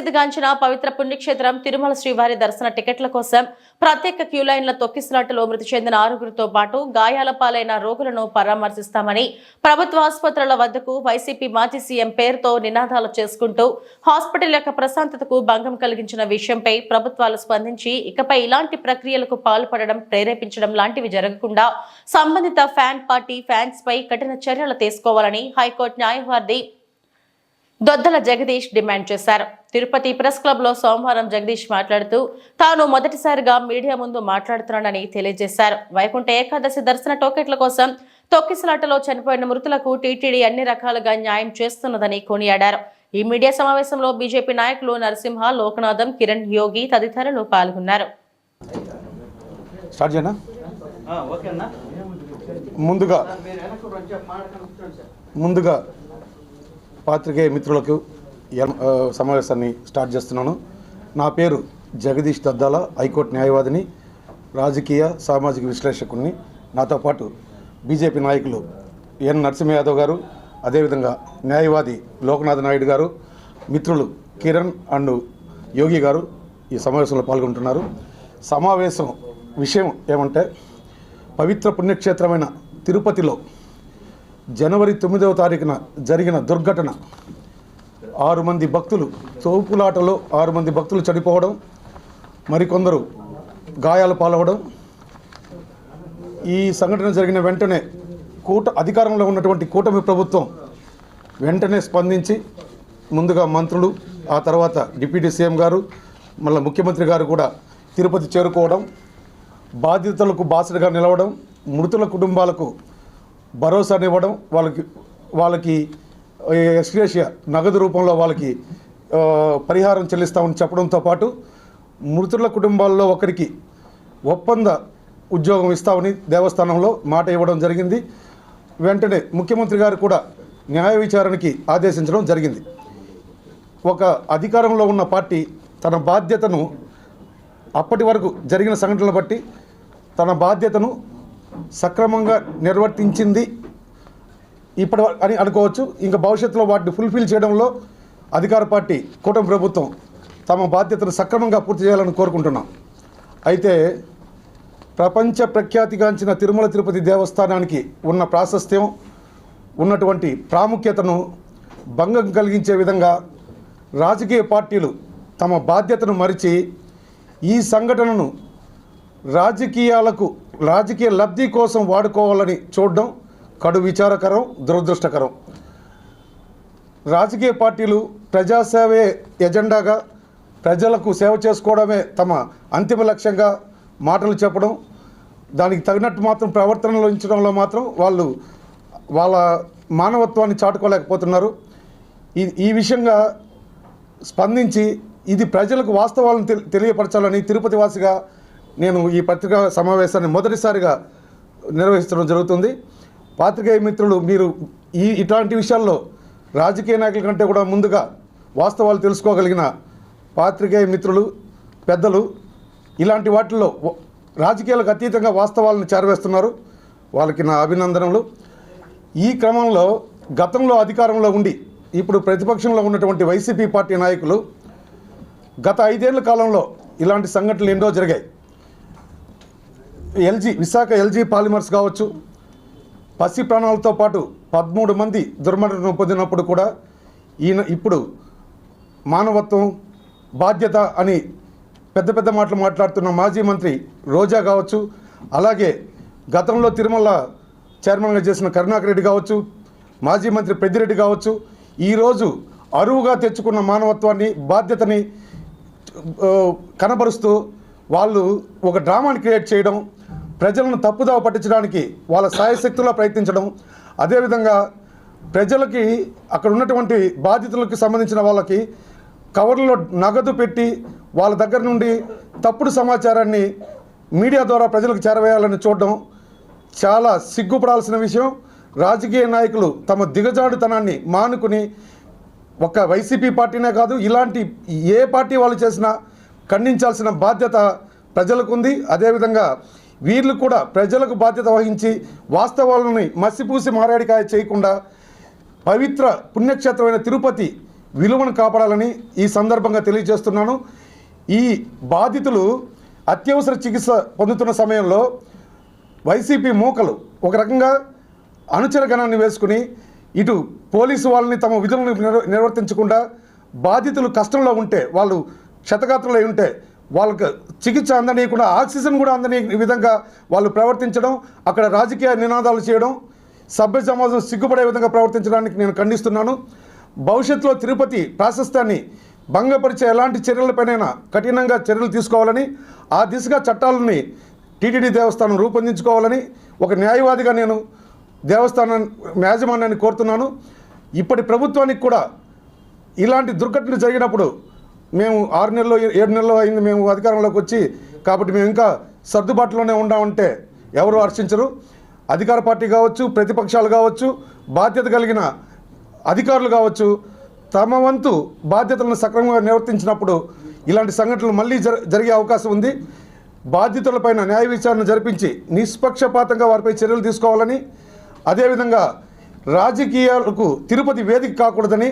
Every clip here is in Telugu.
ప్రసిద్ధిగాంచిన పవిత్ర పుణ్యక్షేత్రం తిరుమల శ్రీవారి దర్శన టికెట్ల కోసం ప్రత్యేక క్యూ లైన్ల తొక్కిసలాటలో మృతి చెందిన 6గురితో పాటు గాయాల పాలైన రోగులను పరామర్శిస్తామని ప్రభుత్వ ఆసుపత్రుల వద్దకు వైసీపీ మాజీ సీఎం పేరుతో నినాదాలు చేసుకుంటూ హాస్పిటల్ యొక్క ప్రశాంతతకు భంగం కలిగించిన విషయంపై ప్రభుత్వాలు స్పందించి ఇకపై ఇలాంటి ప్రక్రియలకు పాల్పడడం ప్రేరేపించడం లాంటివి జరగకుండా సంబంధిత ఫ్యాన్ పార్టీ ఫ్యాన్స్ పై కఠిన చర్యలు తీసుకోవాలని హైకోర్టు న్యాయవాది దొద్దల జగదీష్ డిమాండ్ చేశారు. తిరుపతి ప్రెస్ క్లబ్ లో సోమవారం జగదీష్ మాట్లాడుతూ తాను మొదటిసారిగా మీడియా ముందు మాట్లాడుతున్నానని తెలియజేశారు. వైకుంఠ ఏకాదశి దర్శన టోకెట్ల కోసం తొక్కిసలాటలో చనిపోయిన మృతులకు టీటీడీ అన్ని రకాలుగా న్యాయం చేస్తున్నదని కొనియాడారు. ఈ మీడియా సమావేశంలో బీజేపీ నాయకులు నరసింహ, లోకనాథం, కిరణ్, యోగి తదితరులు పాల్గొన్నారు. ముందుగా పాత్రికేయ మిత్రులకు సమావేశాన్ని స్టార్ట్ చేస్తున్నాను. నా పేరు జగదీష్ దద్దాల, హైకోర్టు న్యాయవాదిని, రాజకీయ సామాజిక విశ్లేషకుడిని. నాతో పాటు బీజేపీ నాయకులు ఎన్ నరసింహ యాదవ్ గారు, అదేవిధంగా న్యాయవాది లోకనాథ్ నాయుడు గారు, మిత్రులు కిరణ్ అండ్ యోగి గారు ఈ సమావేశంలో పాల్గొంటున్నారు. సమావేశం విషయం ఏమంటే, పవిత్ర పుణ్యక్షేత్రమైన తిరుపతిలో జనవరి 9వ తారీఖున జరిగిన దుర్ఘటన, 6 మంది భక్తులు తోపులాటలో 6 మంది భక్తులు చనిపోవడం, మరికొందరు గాయాల పాలవడం. ఈ సంఘటన జరిగిన వెంటనే అధికారంలో ఉన్నటువంటి కూటమి ప్రభుత్వం వెంటనే స్పందించి ముందుగా మంత్రులు, ఆ తర్వాత డిప్యూటీ సీఎం గారు, మళ్ళీ ముఖ్యమంత్రి గారు కూడా తిరుపతి చేరుకోవడం, బాధితులకు బాసటగా నిలవడం, మృతుల కుటుంబాలకు భరోసానివ్వడం, వాళ్ళకి ఎక్స్గ్రేషియా నగదు రూపంలో వాళ్ళకి పరిహారం చెల్లిస్తామని చెప్పడంతో పాటు మృతుల కుటుంబాల్లో ఒకరికి ఒప్పంద ఉద్యోగం ఇస్తామని దేవస్థానంలో మాట ఇవ్వడం జరిగింది. వెంటనే ముఖ్యమంత్రి గారు కూడా న్యాయ విచారణకి ఆదేశించడం జరిగింది. ఒక అధికారంలో ఉన్న పార్టీ తన బాధ్యతను అప్పటి వరకు జరిగిన సంఘటనలు బట్టి తన బాధ్యతను సక్రమంగా నిర్వర్తించింది ఇప్పటి అని అనుకోవచ్చు. ఇంకా భవిష్యత్తులో వాటిని ఫుల్ఫిల్ చేయడంలో అధికార పార్టీ కూటమి ప్రభుత్వం తమ బాధ్యతను సక్రమంగా పూర్తి చేయాలని కోరుకుంటున్నాం. అయితే ప్రపంచ ప్రఖ్యాతిగాంచిన తిరుమల తిరుపతి దేవస్థానానికి ఉన్న ప్రాశస్త్యం, ఉన్నటువంటి ప్రాముఖ్యతను భంగం కలిగించే విధంగా రాజకీయ పార్టీలు తమ బాధ్యతను మరిచి ఈ సంఘటనను రాజకీయ లబ్ధి కోసం వాడుకోవాలని చూడడం కడు విచారకరం, దురదృష్టకరం. రాజకీయ పార్టీలు ప్రజాసేవే ఎజెండాగా, ప్రజలకు సేవ చేసుకోవడమే తమ అంతిమ లక్ష్యంగా మాటలు చెప్పడం, దానికి తగినట్టు మాత్రం ప్రవర్తనలో ఉంచడంలో మాత్రం వాళ్ళు వాళ్ళ మానవత్వాన్ని చాటుకోలేకపోతున్నారు. ఈ విషయంగా స్పందించి ఇది ప్రజలకు వాస్తవాలను తెలియపరచాలని తిరుపతి వాసిగా నేను ఈ పత్రికా సమావేశాన్ని మొదటిసారిగా నిర్వహించడం జరుగుతుంది. పాత్రికేయ మిత్రులు, మీరు ఇట్లాంటి విషయాల్లో రాజకీయ నాయకుల కంటే కూడా ముందుగా వాస్తవాలు తెలుసుకోగలిగిన పాత్రికేయ మిత్రులు, పెద్దలు ఇలాంటి వాటిల్లో రాజకీయాలకు అతీతంగా వాస్తవాలను చేరవేస్తున్నారు. వాళ్ళకి నా అభినందనలు. ఈ క్రమంలో గతంలో అధికారంలో ఉండి ఇప్పుడు ప్రతిపక్షంలో ఉన్నటువంటి వైసీపీ పార్టీ నాయకులు గత 5 ఏళ్ల కాలంలో ఇలాంటి సంఘటనలు ఎన్నో జరిగాయి. విశాఖ ఎల్జీ పాలిమర్స్ కావచ్చు, పసి ప్రాణాలతో పాటు 13 మంది దుర్మరణం పొందినప్పుడు కూడా ఇప్పుడు మానవత్వం, బాధ్యత అని పెద్ద మాటలు మాట్లాడుతున్న మాజీ మంత్రి రోజా కావచ్చు, అలాగే గతంలో తిరుమల చైర్మన్గా చేసిన కరుణాకర్ రెడ్డి కావచ్చు, మాజీ మంత్రి పెద్దిరెడ్డి కావచ్చు, ఈరోజు అరువుగా తెచ్చుకున్న మానవత్వాన్ని, బాధ్యతని కనబరుస్తూ వాళ్ళు ఒక డ్రామాని క్రియేట్ చేయడం, ప్రజలను తప్పుదావ పట్టించడానికి వాళ్ళ సాయశక్తులా ప్రయత్నించడం, అదేవిధంగా ప్రజలకి అక్కడ ఉన్నటువంటి బాధితులకు సంబంధించిన వాళ్ళకి కవర్లో నగదు పెట్టి వాళ్ళ దగ్గర నుండి తప్పుడు సమాచారాన్ని మీడియా ద్వారా ప్రజలకు చేరవేయాలని చూడడం చాలా సిగ్గుపడాల్సిన విషయం. రాజకీయ నాయకులు తమ దిగజాడుతనాన్ని మానుకుని, ఒక వైసీపీ పార్టీనే కాదు, ఇలాంటి ఏ పార్టీ వాళ్ళు చేసినా ఖండించాల్సిన బాధ్యత ప్రజలకు ఉంది. అదేవిధంగా వీళ్ళు కూడా ప్రజలకు బాధ్యత వహించి వాస్తవాలని మసిపూసి మారేడికాయ చేయకుండా పవిత్ర పుణ్యక్షేత్రమైన తిరుపతి విలువను కాపాడాలని ఈ సందర్భంగా తెలియజేస్తున్నాను. ఈ బాధితులు అత్యవసర చికిత్స పొందుతున్న సమయంలో వైసీపీ మూకలు ఒక రకంగా అనుచర గణాన్ని వేసుకుని ఇటు పోలీసు వాళ్ళని తమ విధులను నిర్వర్తించకుండా బాధితులు కష్టంలో ఉంటే, వాళ్ళు క్షతగాత్రులై ఉంటే వాళ్ళకు చికిత్స అందనీయకుండా ఆక్సిజన్ కూడా అందని విధంగా వాళ్ళు ప్రవర్తించడం, అక్కడ రాజకీయ నినాదాలు చేయడం, సభ్య సమాజం సిగ్గుపడే విధంగా ప్రవర్తించడానికి నేను ఖండిస్తున్నాను. భవిష్యత్తులో తిరుపతి ప్రాశస్త్యాన్ని భంగపరిచే ఎలాంటి చర్యలపైనైనా కఠినంగా చర్యలు తీసుకోవాలని, ఆ దిశగా చట్టాలని టీటీడీ దేవస్థానం రూపొందించుకోవాలని ఒక న్యాయవాదిగా నేను దేవస్థానం యాజమాన్యాన్ని కోరుతున్నాను. ఇప్పటి ప్రభుత్వానికి కూడా ఇలాంటి దుర్ఘటనలు జరిగినప్పుడు మేము 6 నెలలు 7 నెలలు అయింది మేము అధికారంలోకి వచ్చి, కాబట్టి మేము ఇంకా సర్దుబాటులోనే ఉండామంటే ఎవరు హర్షించరు. అధికార పార్టీ కావచ్చు, ప్రతిపక్షాలు కావచ్చు, బాధ్యత కలిగిన అధికారులు కావచ్చు, తమ వంతు బాధ్యతలను సక్రమంగా నిర్వర్తించినప్పుడు ఇలాంటి సంఘటనలు మళ్ళీ జరిగే అవకాశం ఉంది. బాధితులపైన న్యాయ విచారణ జరిపించి నిష్పక్షపాతంగా వారిపై చర్యలు తీసుకోవాలని, అదేవిధంగా రాజకీయాలకు తిరుపతి వేదిక కాకూడదని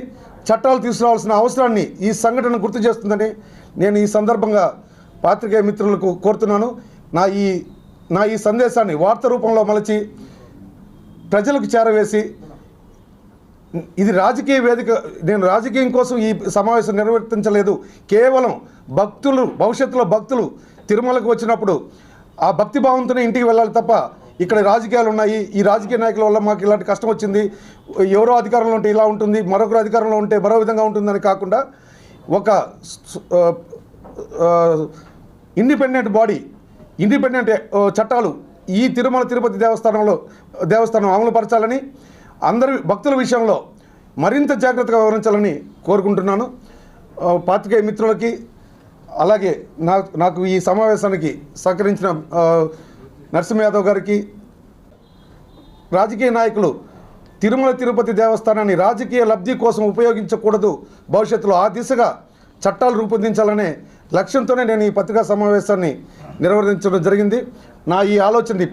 చట్టాలు తీసుకురావాల్సిన అవసరాన్ని ఈ సంఘటన గుర్తు చేస్తుందని నేను ఈ సందర్భంగా పాత్రికేయ మిత్రులకు కోరుతున్నాను. నా ఈ సందేశాన్ని వార్త రూపంలో మలచి ప్రజలకు చేరవేసి, ఇది రాజకీయ వేదిక, నేను రాజకీయం కోసం ఈ సమావేశం నిర్వర్తించలేదు. కేవలం భక్తులు, భవిష్యత్తులో భక్తులు తిరుమలకు వచ్చినప్పుడు ఆ భక్తి భావంతోనే ఇంటికి వెళ్ళాలి తప్ప ఇక్కడ రాజకీయాలు ఉన్నాయి, ఈ రాజకీయ నాయకుల వల్ల మాకు ఇలాంటి కష్టం వచ్చింది, ఎవరో అధికారంలో ఉంటే ఇలా ఉంటుంది, మరొకరు అధికారంలో ఉంటే మరో విధంగా ఉంటుందని కాకుండా ఒక ఇండిపెండెంట్ బాడీ, ఇండిపెండెంట్ చట్టాలు ఈ తిరుపతి దేవస్థానం అమలుపరచాలని, అందరి భక్తుల విషయంలో మరింత జాగ్రత్తగా వివరించాలని కోరుకుంటున్నాను. పాత్రికేయ మిత్రులకి, అలాగే నాకు ఈ సమావేశానికి సహకరించిన నరసింహ యాదవ్ గారికి, రాజకీయ నాయకులు తిరుపతి దేవస్థానాన్ని రాజకీయ లబ్ధి కోసం ఉపయోగించకూడదు, భవిష్యత్తులో ఆ దిశగా చట్టాలు రూపొందించాలనే లక్ష్యంతోనే నేను ఈ పత్రికా సమావేశాన్ని నిర్వహించడం జరిగింది. నా ఈ ఆలోచనని